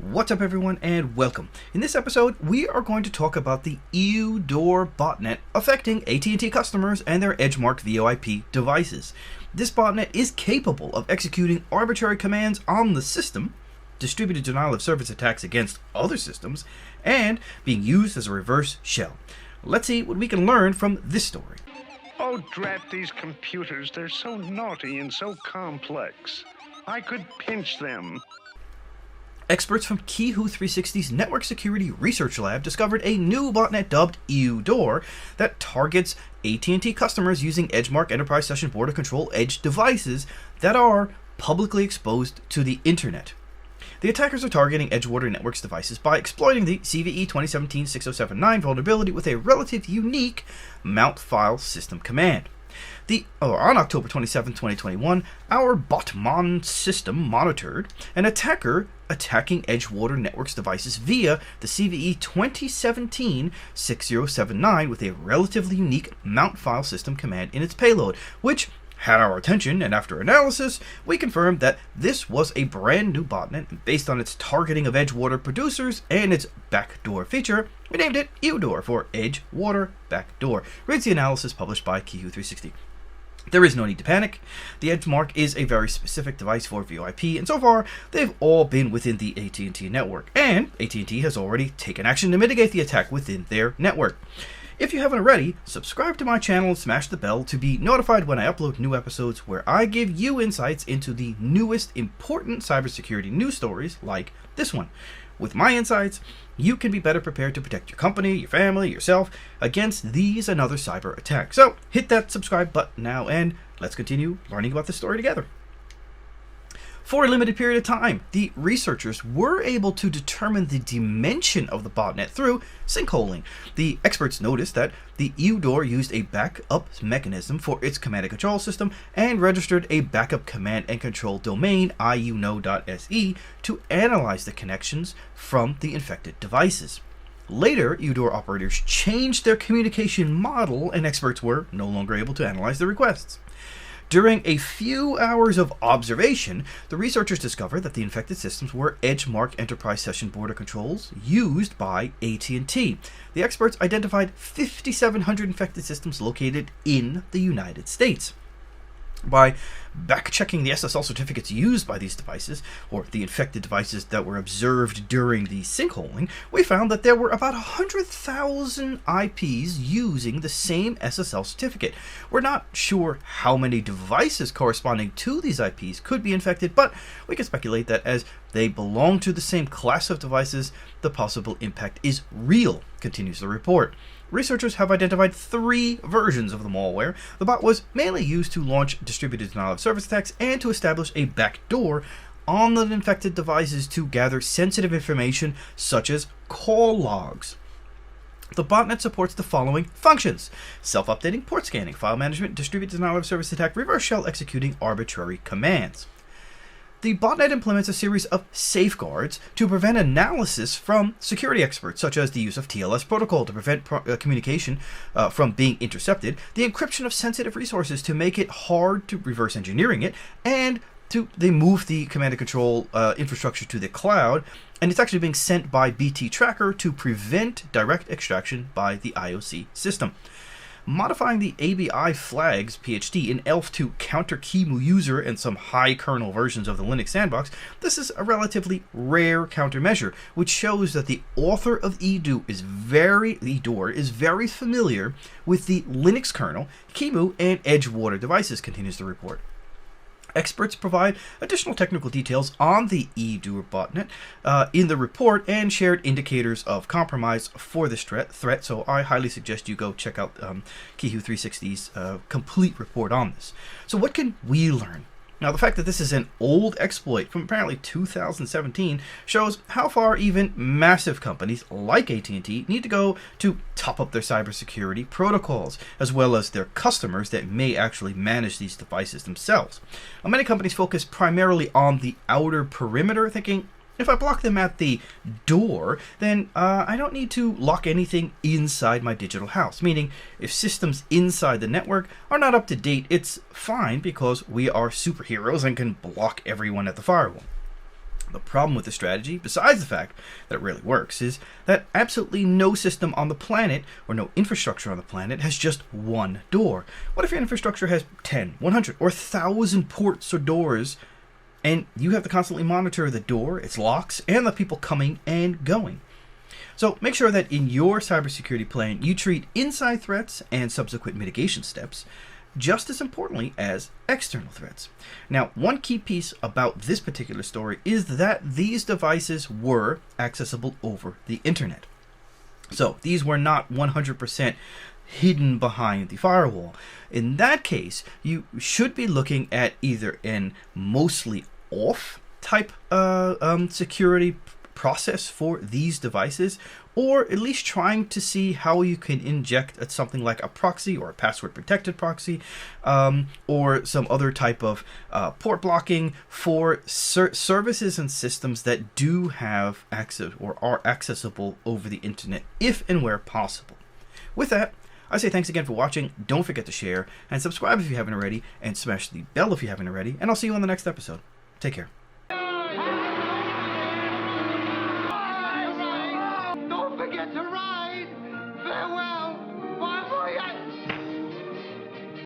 What's up everyone and welcome. In this episode we are going to talk about the EwDoor botnet affecting AT&T customers and their EdgeMarc VoIP devices. This botnet is capable of executing arbitrary commands on the system, distributed denial of service attacks against other systems, and being used as a reverse shell. Let's see what we can learn from this story. Oh, drat these computers. They're so naughty and so complex. I could pinch them. Experts from Qihoo 360's Network Security Research Lab discovered a new botnet dubbed EwDoor that targets AT&T customers using EdgeMarc Enterprise Session Border Control Edge devices that are publicly exposed to the internet. The attackers are targeting Edgewater Networks devices by exploiting the CVE 2017-6079 vulnerability with a relatively unique mount file system command. On October 27, 2021, our Botnet system monitored an attacker attacking Edgewater Networks devices via the CVE 2017-6079 with a relatively unique mount file system command in its payload, which had our attention, and after analysis, we confirmed that this was a brand new botnet based on its targeting of Edgewater producers and its backdoor feature. We named it EwDoor for Edgewater Backdoor. Reads the analysis published by Qihoo 360. There is no need to panic. The EdgeMarc is a very specific device for VoIP, and so far, they've all been within the AT&T network, and AT&T has already taken action to mitigate the attack within their network. If you haven't already, subscribe to my channel and smash the bell to be notified when I upload new episodes where I give you insights into the newest important cybersecurity news stories like this one. With my insights, you can be better prepared to protect your company, your family, yourself against these and other cyber attacks. So hit that subscribe button now and let's continue learning about this story together. For a limited period of time, the researchers were able to determine the dimension of the botnet through sinkholing. The experts noticed that the EwDoor used a backup mechanism for its command and control system and registered a backup command and control domain iuno.se to analyze the connections from the infected devices. Later, EwDoor operators changed their communication model and experts were no longer able to analyze the requests. During a few hours of observation, the researchers discovered that the infected systems were EdgeMarc Enterprise Session Border Controls used by AT&T. The experts identified 5,700 infected systems located in the United States. By back-checking the SSL certificates used by these devices, or the infected devices that were observed during the sinkholing, we found that there were about 100,000 IPs using the same SSL certificate. We're not sure how many devices corresponding to these IPs could be infected, but we can speculate that as they belong to the same class of devices, the possible impact is real, continues the report. Researchers have identified 3 versions of the malware. The bot was mainly used to launch distributed denial of service attacks and to establish a backdoor on the infected devices to gather sensitive information such as call logs. The botnet supports the following functions: self-updating, port scanning, file management, distributed denial of service attack, reverse shell executing arbitrary commands. The botnet implements a series of safeguards to prevent analysis from security experts, such as the use of TLS protocol to prevent communication from being intercepted, the encryption of sensitive resources to make it hard to reverse engineering it, and they move the command and control infrastructure to the cloud, and it's actually being sent by BT Tracker to prevent direct extraction by the IOC system. Modifying the ABI flags PHD in ELF to counter Qihoo user and some high kernel versions of the Linux sandbox, this is a relatively rare countermeasure, which shows that the author of EwDoor is very familiar with the Linux kernel, Qihoo, and Edgewater devices, continues the report. Experts provide additional technical details on the EwDoor botnet in the report and shared indicators of compromise for this threat, so I highly suggest you go check out Qihoo 360's complete report on this. So what can we learn? Now, the fact that this is an old exploit from apparently 2017 shows how far even massive companies like AT&T need to go to top up their cybersecurity protocols, as well as their customers that may actually manage these devices themselves. Now, many companies focus primarily on the outer perimeter, thinking, if I block them at the door, then I don't need to lock anything inside my digital house. Meaning, if systems inside the network are not up to date, it's fine because we are superheroes and can block everyone at the firewall. The problem with the strategy, besides the fact that it really works, is that absolutely no system on the planet, or no infrastructure on the planet, has just one door. What if your infrastructure has 10, 100, or 1,000 ports or doors, and you have to constantly monitor the door, its locks, and the people coming and going? So make sure that in your cybersecurity plan, you treat inside threats and subsequent mitigation steps just as importantly as external threats. Now, one key piece about this particular story is that these devices were accessible over the internet. So these were not 100% hidden behind the firewall. In that case, you should be looking at either an mostly off type security process for these devices, or at least trying to see how you can inject something like a proxy or a password protected proxy, or some other type of port blocking for services and systems that do have access or are accessible over the internet if and where possible. With that, I say thanks again for watching. Don't forget to share and subscribe if you haven't already, and smash the bell if you haven't already, and I'll see you on the next episode. Take care. Don't forget to ride. Farewell.